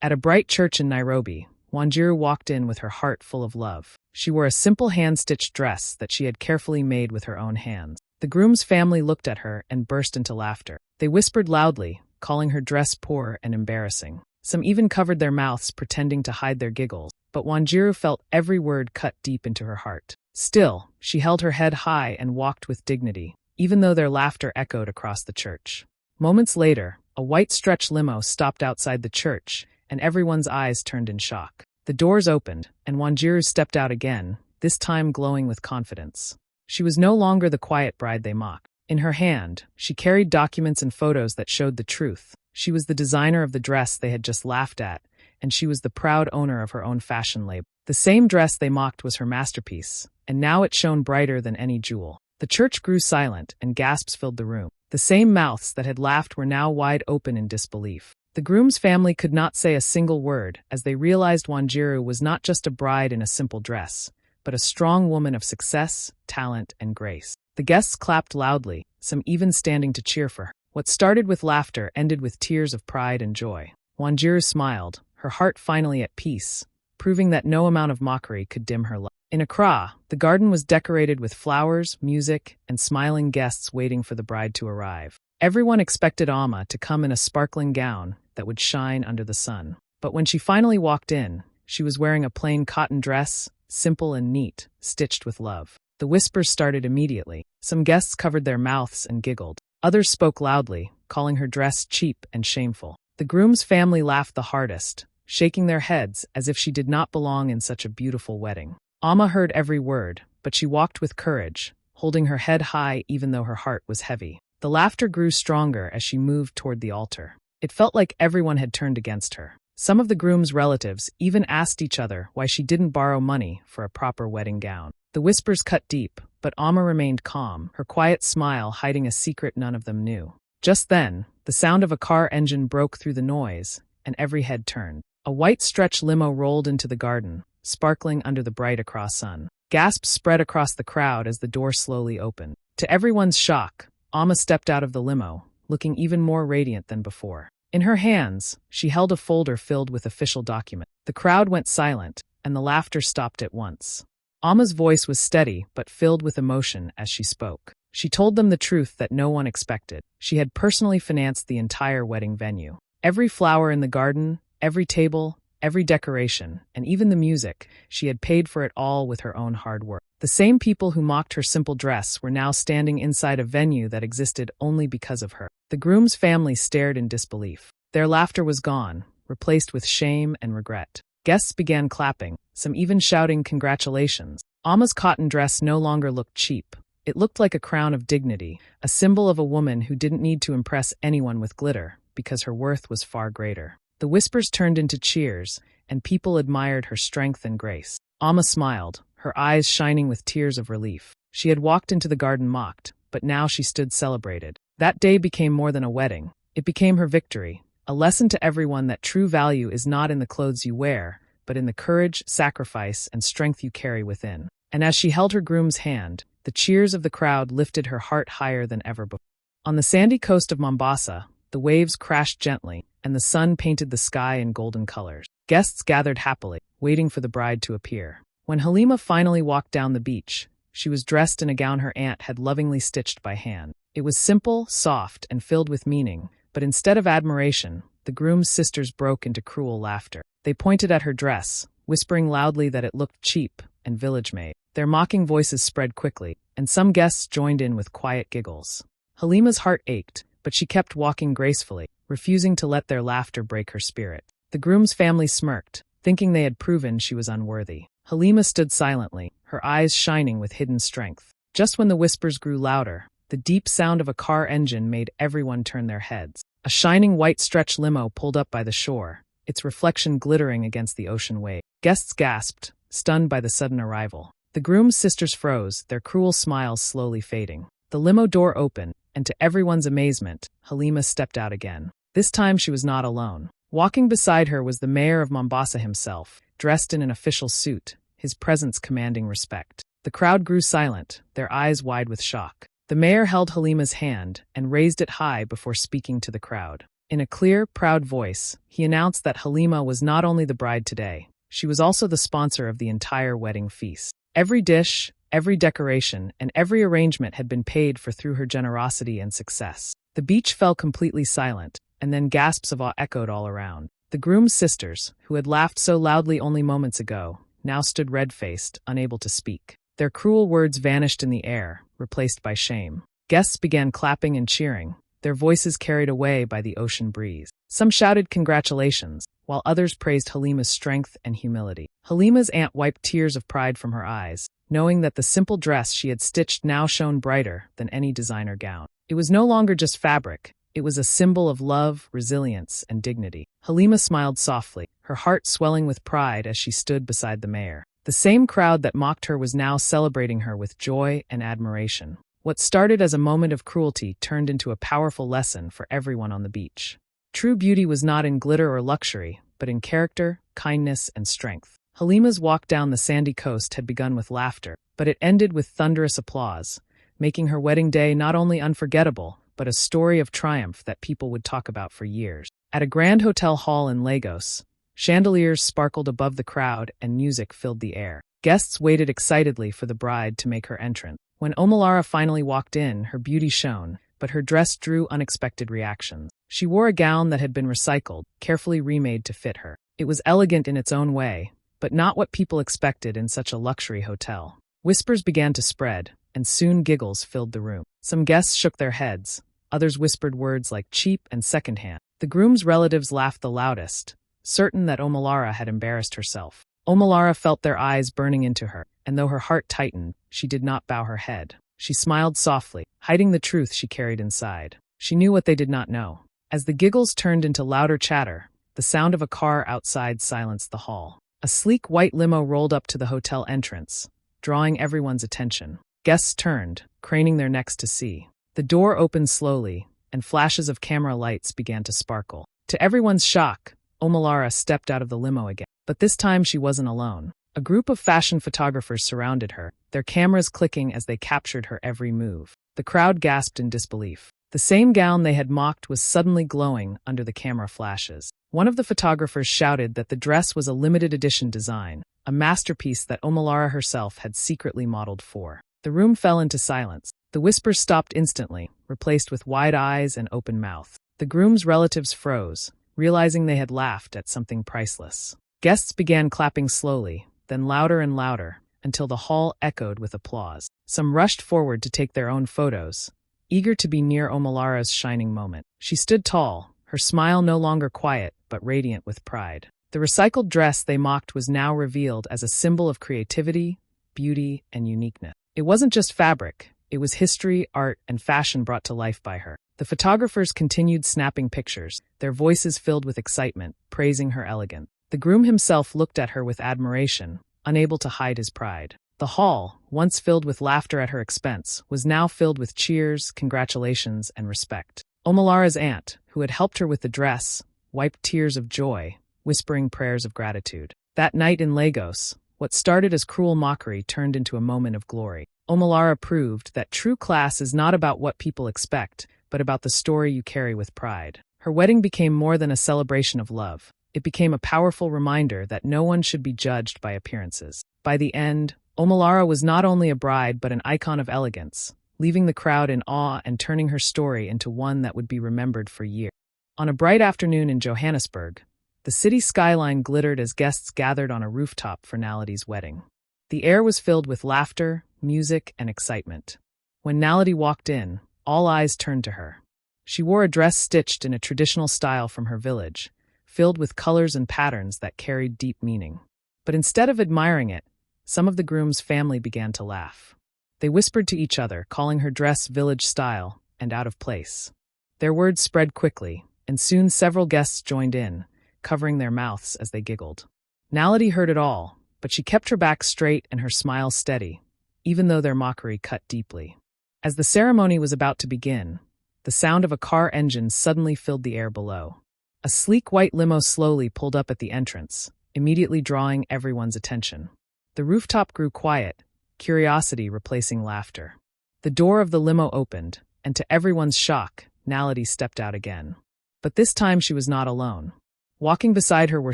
At a bright church in Nairobi, Wanjiru walked in with her heart full of love. She wore a simple hand-stitched dress that she had carefully made with her own hands. The groom's family looked at her and burst into laughter. They whispered loudly, calling her dress poor and embarrassing. Some even covered their mouths, pretending to hide their giggles. But Wanjiru felt every word cut deep into her heart. Still, she held her head high and walked with dignity, even though their laughter echoed across the church. Moments later, a white stretch limo stopped outside the church, and everyone's eyes turned in shock. The doors opened, and Wanjiru stepped out again, this time glowing with confidence. She was no longer the quiet bride they mocked. In her hand, she carried documents and photos that showed the truth. She was the designer of the dress they had just laughed at, and she was the proud owner of her own fashion label. The same dress they mocked was her masterpiece, and now it shone brighter than any jewel. The church grew silent, and gasps filled the room. The same mouths that had laughed were now wide open in disbelief. The groom's family could not say a single word as they realized Wanjiru was not just a bride in a simple dress, but a strong woman of success, talent, and grace. The guests clapped loudly, some even standing to cheer for her. What started with laughter ended with tears of pride and joy. Wanjiru smiled, her heart finally at peace, proving that no amount of mockery could dim her love. In Accra, the garden was decorated with flowers, music, and smiling guests waiting for the bride to arrive. Everyone expected Amma to come in a sparkling gown that would shine under the sun. But when she finally walked in, she was wearing a plain cotton dress, simple and neat, stitched with love. The whispers started immediately. Some guests covered their mouths and giggled. Others spoke loudly, calling her dress cheap and shameful. The groom's family laughed the hardest, shaking their heads as if she did not belong in such a beautiful wedding. Amma heard every word, but she walked with courage, holding her head high even though her heart was heavy. The laughter grew stronger as she moved toward the altar. It felt like everyone had turned against her. Some of the groom's relatives even asked each other why she didn't borrow money for a proper wedding gown. The whispers cut deep, but Amma remained calm, her quiet smile hiding a secret none of them knew. Just then, the sound of a car engine broke through the noise, and every head turned. A white stretch limo rolled into the garden, sparkling under the bright Accra sun. Gasps spread across the crowd as the door slowly opened. To everyone's shock, Amma stepped out of the limo, looking even more radiant than before. In her hands, she held a folder filled with official documents. The crowd went silent, and the laughter stopped at once. Amma's voice was steady but filled with emotion as she spoke. She told them the truth that no one expected. She had personally financed the entire wedding venue. Every flower in the garden, every table, every decoration, and even the music, she had paid for it all with her own hard work. The same people who mocked her simple dress were now standing inside a venue that existed only because of her. The groom's family stared in disbelief. Their laughter was gone, replaced with shame and regret. Guests began clapping, some even shouting congratulations. Amma's cotton dress no longer looked cheap. It looked like a crown of dignity, a symbol of a woman who didn't need to impress anyone with glitter, because her worth was far greater. The whispers turned into cheers, and people admired her strength and grace. Amma smiled, her eyes shining with tears of relief. She had walked into the garden mocked, but now she stood celebrated. That day became more than a wedding. It became her victory, a lesson to everyone that true value is not in the clothes you wear, but in the courage, sacrifice, and strength you carry within. And as she held her groom's hand, the cheers of the crowd lifted her heart higher than ever before. On the sandy coast of Mombasa, the waves crashed gently, and the sun painted the sky in golden colors. Guests gathered happily, waiting for the bride to appear. When Halima finally walked down the beach, she was dressed in a gown her aunt had lovingly stitched by hand. It was simple, soft, and filled with meaning, but instead of admiration, the groom's sisters broke into cruel laughter. They pointed at her dress, whispering loudly that it looked cheap and village-made. Their mocking voices spread quickly, and some guests joined in with quiet giggles. Halima's heart ached, but she kept walking gracefully, refusing to let their laughter break her spirit. The groom's family smirked, thinking they had proven she was unworthy. Halima stood silently, her eyes shining with hidden strength. Just when the whispers grew louder, the deep sound of a car engine made everyone turn their heads. A shining white stretch limo pulled up by the shore, its reflection glittering against the ocean wave. Guests gasped, stunned by the sudden arrival. The groom's sisters froze, their cruel smiles slowly fading. The limo door opened, and to everyone's amazement, Halima stepped out again. This time she was not alone. Walking beside her was the mayor of Mombasa himself, dressed in an official suit, his presence commanding respect. The crowd grew silent, their eyes wide with shock. The mayor held Halima's hand and raised it high before speaking to the crowd. In a clear, proud voice, he announced that Halima was not only the bride today, she was also the sponsor of the entire wedding feast. Every dish, every decoration, and every arrangement had been paid for through her generosity and success. The beach fell completely silent, and then gasps of awe echoed all around. The groom's sisters, who had laughed so loudly only moments ago, now stood red-faced, unable to speak. Their cruel words vanished in the air, replaced by shame. Guests began clapping and cheering, their voices carried away by the ocean breeze. Some shouted congratulations, while others praised Halima's strength and humility. Halima's aunt wiped tears of pride from her eyes, knowing that the simple dress she had stitched now shone brighter than any designer gown. It was no longer just fabric. It was a symbol of love, resilience, and dignity. Halima smiled softly, her heart swelling with pride as she stood beside the mayor. The same crowd that mocked her was now celebrating her with joy and admiration. What started as a moment of cruelty turned into a powerful lesson for everyone on the beach. True beauty was not in glitter or luxury, but in character, kindness, and strength. Halima's walk down the sandy coast had begun with laughter, but it ended with thunderous applause, making her wedding day not only unforgettable, but a story of triumph that people would talk about for years. At a grand hotel hall in Lagos, chandeliers sparkled above the crowd and music filled the air. Guests waited excitedly for the bride to make her entrance. When Omolara finally walked in, her beauty shone, but her dress drew unexpected reactions. She wore a gown that had been recycled, carefully remade to fit her. It was elegant in its own way, but not what people expected in such a luxury hotel. Whispers began to spread, and soon giggles filled the room. Some guests shook their heads. Others whispered words like cheap and secondhand. The groom's relatives laughed the loudest, certain that Omolara had embarrassed herself. Omolara felt their eyes burning into her, and though her heart tightened, she did not bow her head. She smiled softly, hiding the truth she carried inside. She knew what they did not know. As the giggles turned into louder chatter, the sound of a car outside silenced the hall. A sleek white limo rolled up to the hotel entrance, drawing everyone's attention. Guests turned, craning their necks to see. The door opened slowly, and flashes of camera lights began to sparkle. To everyone's shock, Omolara stepped out of the limo again. But this time she wasn't alone. A group of fashion photographers surrounded her, their cameras clicking as they captured her every move. The crowd gasped in disbelief. The same gown they had mocked was suddenly glowing under the camera flashes. One of the photographers shouted that the dress was a limited edition design, a masterpiece that Omolara herself had secretly modeled for. The room fell into silence. The whispers stopped instantly, replaced with wide eyes and open mouth. The groom's relatives froze, realizing they had laughed at something priceless. Guests began clapping slowly, then louder and louder, until the hall echoed with applause. Some rushed forward to take their own photos, eager to be near Omolara's shining moment. She stood tall, her smile no longer quiet but radiant with pride. The recycled dress they mocked was now revealed as a symbol of creativity, beauty, and uniqueness. It wasn't just fabric, it was history, art, and fashion brought to life by her. The photographers continued snapping pictures, their voices filled with excitement, praising her elegance. The groom himself looked at her with admiration, unable to hide his pride. The hall, once filled with laughter at her expense, was now filled with cheers, congratulations, and respect. Omolara's aunt, who had helped her with the dress, wiped tears of joy, whispering prayers of gratitude. That night in Lagos, what started as cruel mockery turned into a moment of glory. Omolara proved that true class is not about what people expect, but about the story you carry with pride. Her wedding became more than a celebration of love. It became a powerful reminder that no one should be judged by appearances. By the end, Omolara was not only a bride but an icon of elegance, leaving the crowd in awe and turning her story into one that would be remembered for years. On a bright afternoon in Johannesburg, the city skyline glittered as guests gathered on a rooftop for Naledi's wedding. The air was filled with laughter, music, and excitement. When Naledi walked in, all eyes turned to her. She wore a dress stitched in a traditional style from her village, filled with colors and patterns that carried deep meaning. But instead of admiring it, some of the groom's family began to laugh. They whispered to each other, calling her dress village style and out of place. Their words spread quickly, and soon several guests joined in, covering their mouths as they giggled. Naledi heard it all, but she kept her back straight and her smile steady, even though their mockery cut deeply. As the ceremony was about to begin, the sound of a car engine suddenly filled the air below. A sleek white limo slowly pulled up at the entrance, immediately drawing everyone's attention. The rooftop grew quiet, curiosity replacing laughter. The door of the limo opened, and to everyone's shock, Naledi stepped out again. But this time she was not alone. Walking beside her were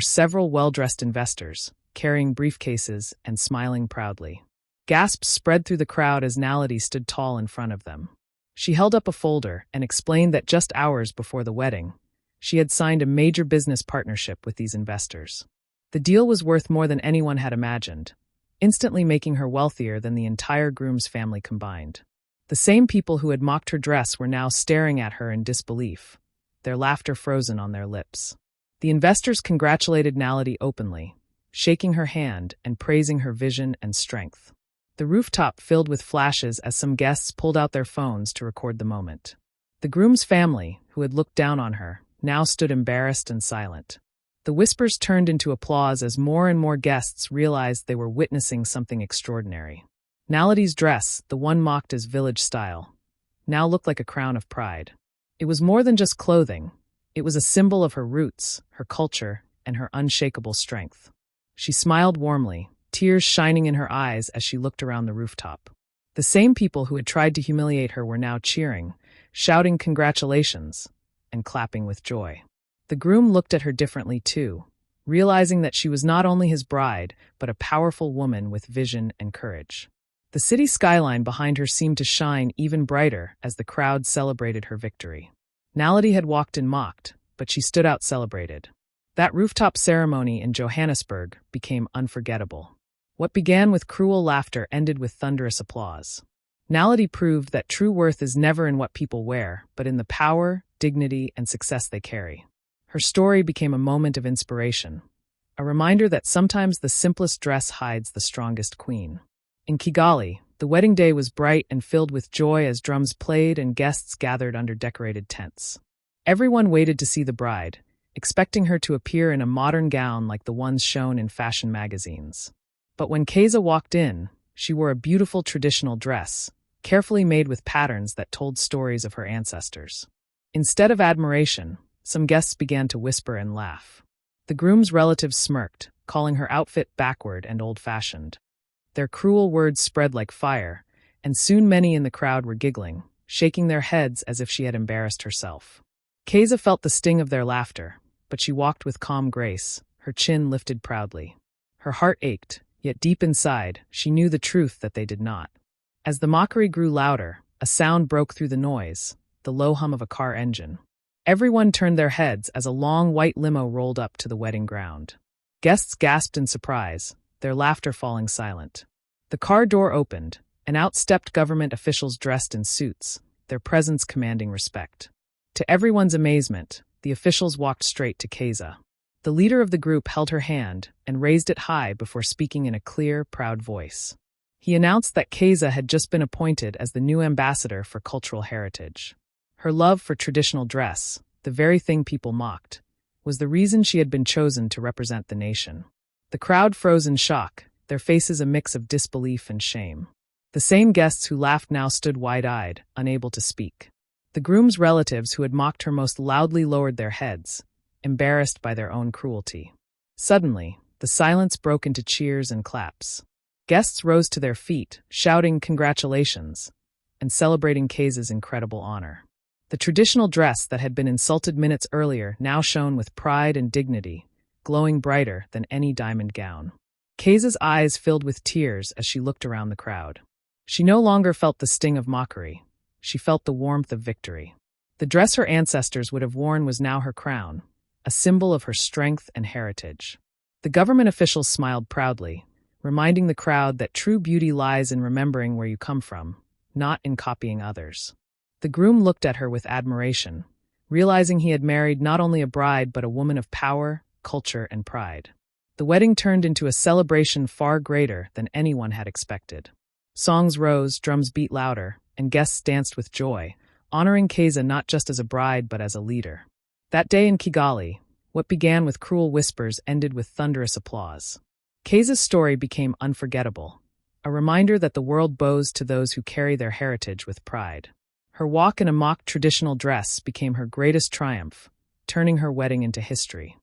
several well-dressed investors, carrying briefcases and smiling proudly. Gasps spread through the crowd as Naledi stood tall in front of them. She held up a folder and explained that just hours before the wedding, she had signed a major business partnership with these investors. The deal was worth more than anyone had imagined, instantly making her wealthier than the entire groom's family combined. The same people who had mocked her dress were now staring at her in disbelief, their laughter frozen on their lips. The investors congratulated Naledi openly, shaking her hand and praising her vision and strength. The rooftop filled with flashes as some guests pulled out their phones to record the moment. The groom's family, who had looked down on her, now stood embarrassed and silent. The whispers turned into applause as more and more guests realized they were witnessing something extraordinary. Naledi's dress, the one mocked as village style, now looked like a crown of pride. It was more than just clothing. It was a symbol of her roots, her culture, and her unshakable strength. She smiled warmly, tears shining in her eyes as she looked around the rooftop. The same people who had tried to humiliate her were now cheering, shouting congratulations, and clapping with joy. The groom looked at her differently too, realizing that she was not only his bride, but a powerful woman with vision and courage. The city skyline behind her seemed to shine even brighter as the crowd celebrated her victory. Naledi had walked and mocked, but she stood out celebrated. That rooftop ceremony in Johannesburg became unforgettable. What began with cruel laughter ended with thunderous applause. Naledi proved that true worth is never in what people wear, but in the power, dignity, and success they carry. Her story became a moment of inspiration, a reminder that sometimes the simplest dress hides the strongest queen. In Kigali, the wedding day was bright and filled with joy as drums played and guests gathered under decorated tents. Everyone waited to see the bride, expecting her to appear in a modern gown like the ones shown in fashion magazines. But when Keza walked in, she wore a beautiful traditional dress, carefully made with patterns that told stories of her ancestors. Instead of admiration, some guests began to whisper and laugh. The groom's relatives smirked, calling her outfit backward and old-fashioned. Their cruel words spread like fire, and soon many in the crowd were giggling, shaking their heads as if she had embarrassed herself. Keza felt the sting of their laughter, but she walked with calm grace, her chin lifted proudly. Her heart ached, yet deep inside, she knew the truth that they did not. As the mockery grew louder, a sound broke through the noise, the low hum of a car engine. Everyone turned their heads as a long white limo rolled up to the wedding ground. Guests gasped in surprise, their laughter falling silent. The car door opened, and out stepped government officials dressed in suits, their presence commanding respect. To everyone's amazement, the officials walked straight to Keza. The leader of the group held her hand and raised it high before speaking in a clear, proud voice. He announced that Keza had just been appointed as the new ambassador for cultural heritage. Her love for traditional dress, the very thing people mocked, was the reason she had been chosen to represent the nation. The crowd froze in shock, their faces a mix of disbelief and shame. The same guests who laughed now stood wide-eyed, unable to speak. The groom's relatives who had mocked her most loudly lowered their heads, embarrassed by their own cruelty. Suddenly, the silence broke into cheers and claps. Guests rose to their feet, shouting congratulations, and celebrating Keza's incredible honor. The traditional dress that had been insulted minutes earlier now shone with pride and dignity, glowing brighter than any diamond gown. Keza's eyes filled with tears as she looked around the crowd. She no longer felt the sting of mockery. She felt the warmth of victory. The dress her ancestors would have worn was now her crown, a symbol of her strength and heritage. The government officials smiled proudly, reminding the crowd that true beauty lies in remembering where you come from, not in copying others. The groom looked at her with admiration, realizing he had married not only a bride but a woman of power, culture, and pride. The wedding turned into a celebration far greater than anyone had expected. Songs rose, drums beat louder, and guests danced with joy, honoring Keza not just as a bride but as a leader. That day in Kigali, what began with cruel whispers ended with thunderous applause. Keza's story became unforgettable, a reminder that the world bows to those who carry their heritage with pride. Her walk in a mock traditional dress became her greatest triumph, turning her wedding into history.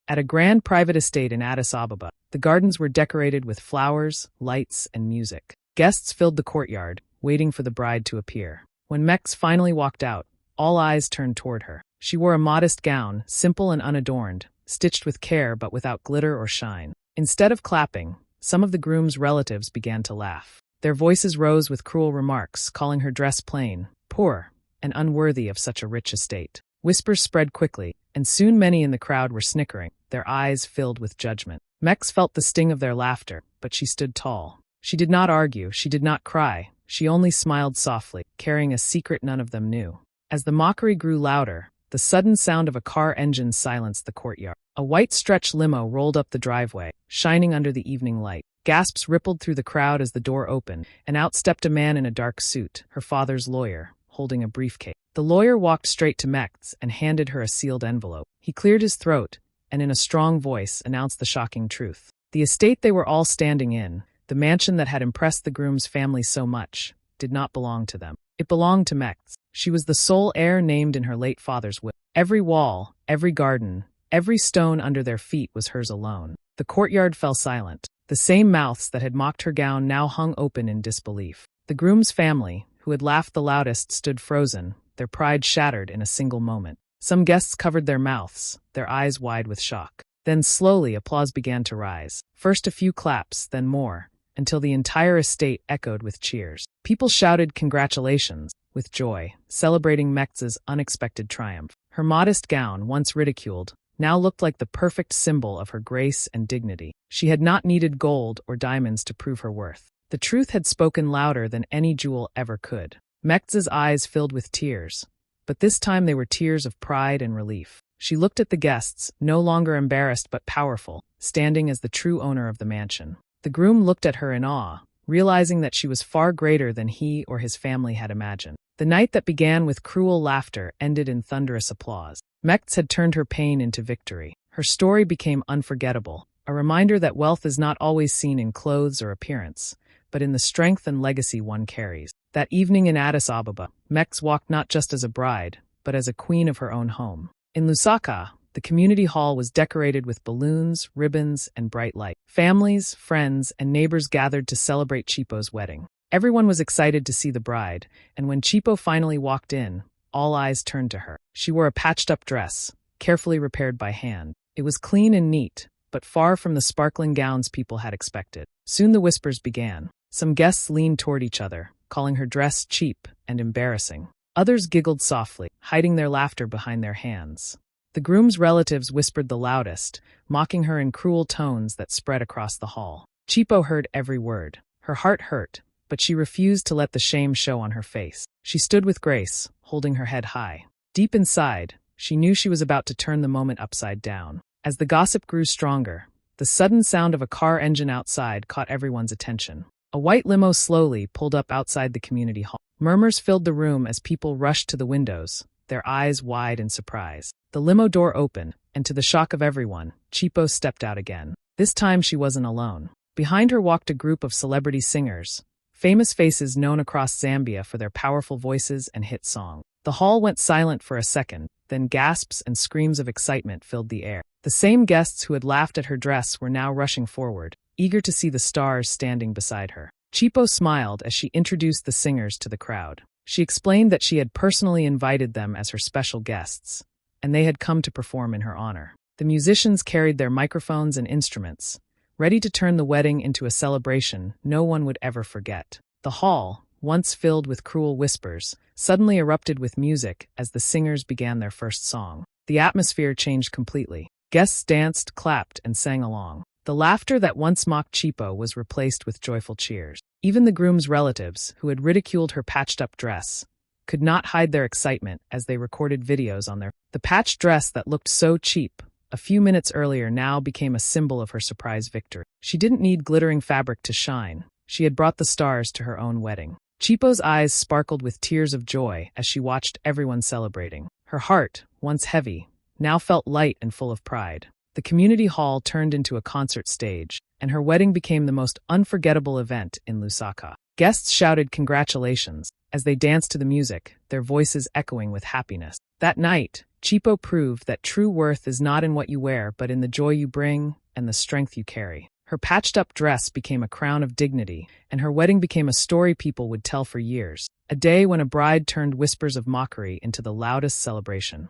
At a grand private estate in Addis Ababa, the gardens were decorated with flowers, lights, and music. Guests filled the courtyard, waiting for the bride to appear. When Mex finally walked out, all eyes turned toward her. She wore a modest gown, simple and unadorned, stitched with care but without glitter or shine. Instead of clapping, some of the groom's relatives began to laugh. Their voices rose with cruel remarks, calling her dress plain, poor, and unworthy of such a rich estate. Whispers spread quickly, and soon many in the crowd were snickering, their eyes filled with judgment. Mex felt the sting of their laughter, but she stood tall. She did not argue, she did not cry, she only smiled softly, carrying a secret none of them knew. As the mockery grew louder, the sudden sound of a car engine silenced the courtyard. A white stretch limo rolled up the driveway, shining under the evening light. Gasps rippled through the crowd as the door opened, and out stepped a man in a dark suit, her father's lawyer, holding a briefcase. The lawyer walked straight to Mex and handed her a sealed envelope. He cleared his throat, and in a strong voice announced the shocking truth. The estate they were all standing in, the mansion that had impressed the groom's family so much, did not belong to them. It belonged to Mex. She was the sole heir named in her late father's will. Every wall, every garden, every stone under their feet was hers alone. The courtyard fell silent. The same mouths that had mocked her gown now hung open in disbelief. The groom's family, who had laughed the loudest, stood frozen, their pride shattered in a single moment. Some guests covered their mouths, their eyes wide with shock. Then slowly applause began to rise. First a few claps, then more, until the entire estate echoed with cheers. People shouted congratulations, with joy, celebrating Mex's unexpected triumph. Her modest gown, once ridiculed, now looked like the perfect symbol of her grace and dignity. She had not needed gold or diamonds to prove her worth. The truth had spoken louder than any jewel ever could. Mex's eyes filled with tears, but this time they were tears of pride and relief. She looked at the guests, no longer embarrassed but powerful, standing as the true owner of the mansion. The groom looked at her in awe, realizing that she was far greater than he or his family had imagined. The night that began with cruel laughter ended in thunderous applause. Mex had turned her pain into victory. Her story became unforgettable, a reminder that wealth is not always seen in clothes or appearance, but in the strength and legacy one carries. That evening in Addis Ababa, Mex walked not just as a bride, but as a queen of her own home. In Lusaka, the community hall was decorated with balloons, ribbons, and bright lights. Families, friends, and neighbors gathered to celebrate Chipo's wedding. Everyone was excited to see the bride, and when Chipo finally walked in, all eyes turned to her. She wore a patched-up dress, carefully repaired by hand. It was clean and neat, but far from the sparkling gowns people had expected. Soon the whispers began. Some guests leaned toward each other, calling her dress cheap and embarrassing. Others giggled softly, hiding their laughter behind their hands. The groom's relatives whispered the loudest, mocking her in cruel tones that spread across the hall. Chipo heard every word. Her heart hurt, but she refused to let the shame show on her face. She stood with grace, holding her head high. Deep inside, she knew she was about to turn the moment upside down. As the gossip grew stronger, the sudden sound of a car engine outside caught everyone's attention. A white limo slowly pulled up outside the community hall. Murmurs filled the room as people rushed to the windows, their eyes wide in surprise. The limo door opened, and to the shock of everyone, Chipo stepped out again. This time she wasn't alone. Behind her walked a group of celebrity singers, famous faces known across Zambia for their powerful voices and hit songs. The hall went silent for a second, then gasps and screams of excitement filled the air. The same guests who had laughed at her dress were now rushing forward, eager to see the stars standing beside her. Chipo smiled as she introduced the singers to the crowd. She explained that she had personally invited them as her special guests, and they had come to perform in her honor. The musicians carried their microphones and instruments, ready to turn the wedding into a celebration no one would ever forget. The hall, once filled with cruel whispers, suddenly erupted with music as the singers began their first song. The atmosphere changed completely. Guests danced, clapped, and sang along. The laughter that once mocked Chipo was replaced with joyful cheers. Even the groom's relatives, who had ridiculed her patched-up dress, could not hide their excitement as they recorded videos on the patched dress that looked so cheap a few minutes earlier now became a symbol of her surprise victory. She didn't need glittering fabric to shine. She had brought the stars to her own wedding. Chipo's eyes sparkled with tears of joy as she watched everyone celebrating. Her heart, once heavy, now felt light and full of pride. The community hall turned into a concert stage, and her wedding became the most unforgettable event in Lusaka. Guests shouted congratulations as they danced to the music, their voices echoing with happiness. That night, Chipo proved that true worth is not in what you wear but in the joy you bring and the strength you carry. Her patched-up dress became a crown of dignity, and her wedding became a story people would tell for years. A day when a bride turned whispers of mockery into the loudest celebration.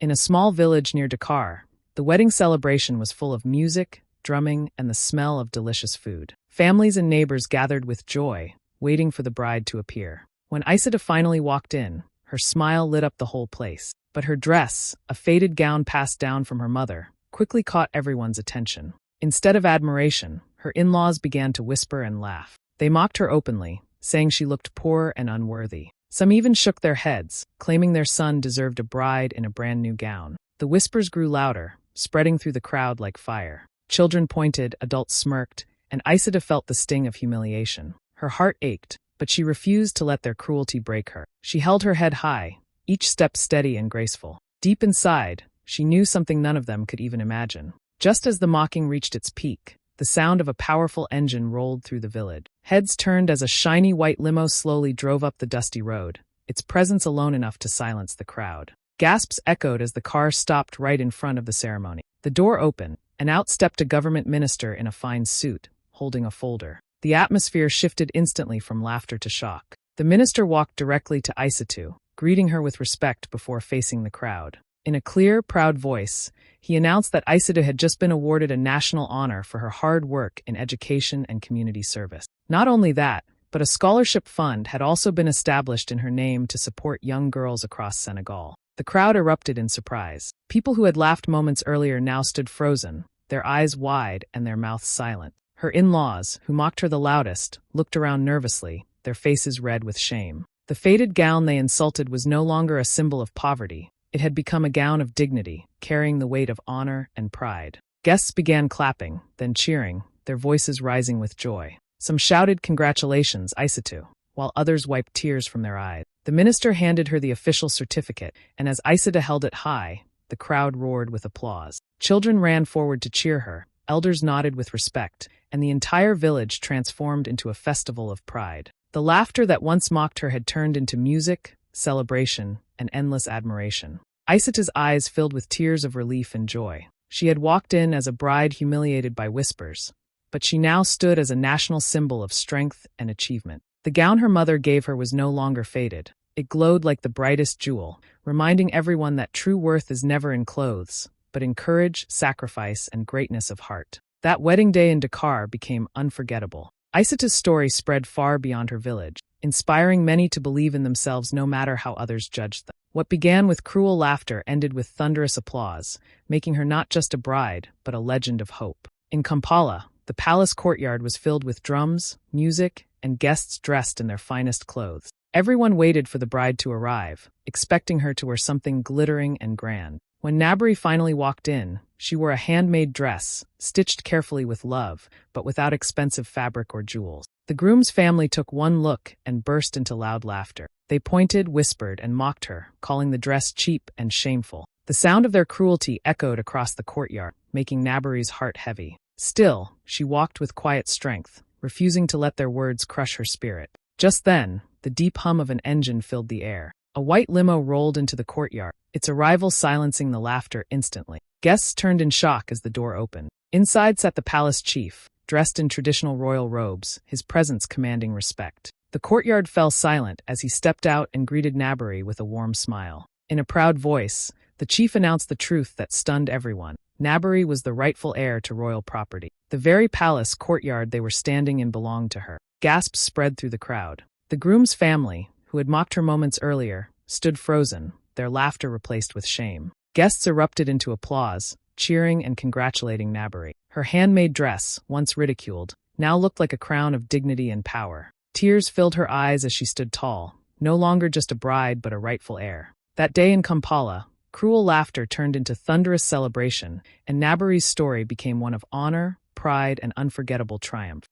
In a small village near Dakar, the wedding celebration was full of music, drumming, and the smell of delicious food. Families and neighbors gathered with joy, waiting for the bride to appear. When Aissata finally walked in, her smile lit up the whole place. But her dress, a faded gown passed down from her mother, quickly caught everyone's attention. Instead of admiration, her in-laws began to whisper and laugh. They mocked her openly, saying she looked poor and unworthy. Some even shook their heads, claiming their son deserved a bride in a brand new gown. The whispers grew louder, spreading through the crowd like fire. Children pointed, adults smirked, and Aissata felt the sting of humiliation. Her heart ached, but she refused to let their cruelty break her. She held her head high, each step steady and graceful. Deep inside, she knew something none of them could even imagine. Just as the mocking reached its peak, the sound of a powerful engine rolled through the village. Heads turned as a shiny white limo slowly drove up the dusty road, its presence alone enough to silence the crowd. Gasps echoed as the car stopped right in front of the ceremony. The door opened, and out stepped a government minister in a fine suit, holding a folder. The atmosphere shifted instantly from laughter to shock. The minister walked directly to Aissata, greeting her with respect before facing the crowd. In a clear, proud voice, he announced that Aissata had just been awarded a national honor for her hard work in education and community service. Not only that, but a scholarship fund had also been established in her name to support young girls across Senegal. The crowd erupted in surprise. People who had laughed moments earlier now stood frozen, their eyes wide and their mouths silent. Her in-laws, who mocked her the loudest, looked around nervously, their faces red with shame. The faded gown they insulted was no longer a symbol of poverty. It had become a gown of dignity, carrying the weight of honor and pride. Guests began clapping, then cheering, their voices rising with joy. Some shouted congratulations, Aissata, while others wiped tears from their eyes. The minister handed her the official certificate, and as Aissata held it high, the crowd roared with applause. Children ran forward to cheer her, elders nodded with respect, and the entire village transformed into a festival of pride. The laughter that once mocked her had turned into music, celebration, and endless admiration. Aissata's eyes filled with tears of relief and joy. She had walked in as a bride humiliated by whispers, but she now stood as a national symbol of strength and achievement. The gown her mother gave her was no longer faded. It glowed like the brightest jewel, reminding everyone that true worth is never in clothes, but in courage, sacrifice, and greatness of heart. That wedding day in Dakar became unforgettable. Aissata's story spread far beyond her village, inspiring many to believe in themselves no matter how others judged them. What began with cruel laughter ended with thunderous applause, making her not just a bride, but a legend of hope. In Kampala, the palace courtyard was filled with drums, music, and guests dressed in their finest clothes. Everyone waited for the bride to arrive, expecting her to wear something glittering and grand. When Nabari finally walked in, she wore a handmade dress, stitched carefully with love, but without expensive fabric or jewels. The groom's family took one look and burst into loud laughter. They pointed, whispered, and mocked her, calling the dress cheap and shameful. The sound of their cruelty echoed across the courtyard, making Nabari's heart heavy. Still, she walked with quiet strength, refusing to let their words crush her spirit. Just then, the deep hum of an engine filled the air. A white limo rolled into the courtyard, its arrival silencing the laughter instantly. Guests turned in shock as the door opened. Inside sat the palace chief, dressed in traditional royal robes, his presence commanding respect. The courtyard fell silent as he stepped out and greeted Nabari with a warm smile. In a proud voice, the chief announced the truth that stunned everyone. Nabari was the rightful heir to royal property. The very palace courtyard they were standing in belonged to her. Gasps spread through the crowd. The groom's family, who had mocked her moments earlier, stood frozen, their laughter replaced with shame. Guests erupted into applause, cheering and congratulating Nabari. Her handmade dress, once ridiculed, now looked like a crown of dignity and power. Tears filled her eyes as she stood tall, no longer just a bride but a rightful heir. That day in Kampala, cruel laughter turned into thunderous celebration, and Nabari's story became one of honor, pride, and unforgettable triumph.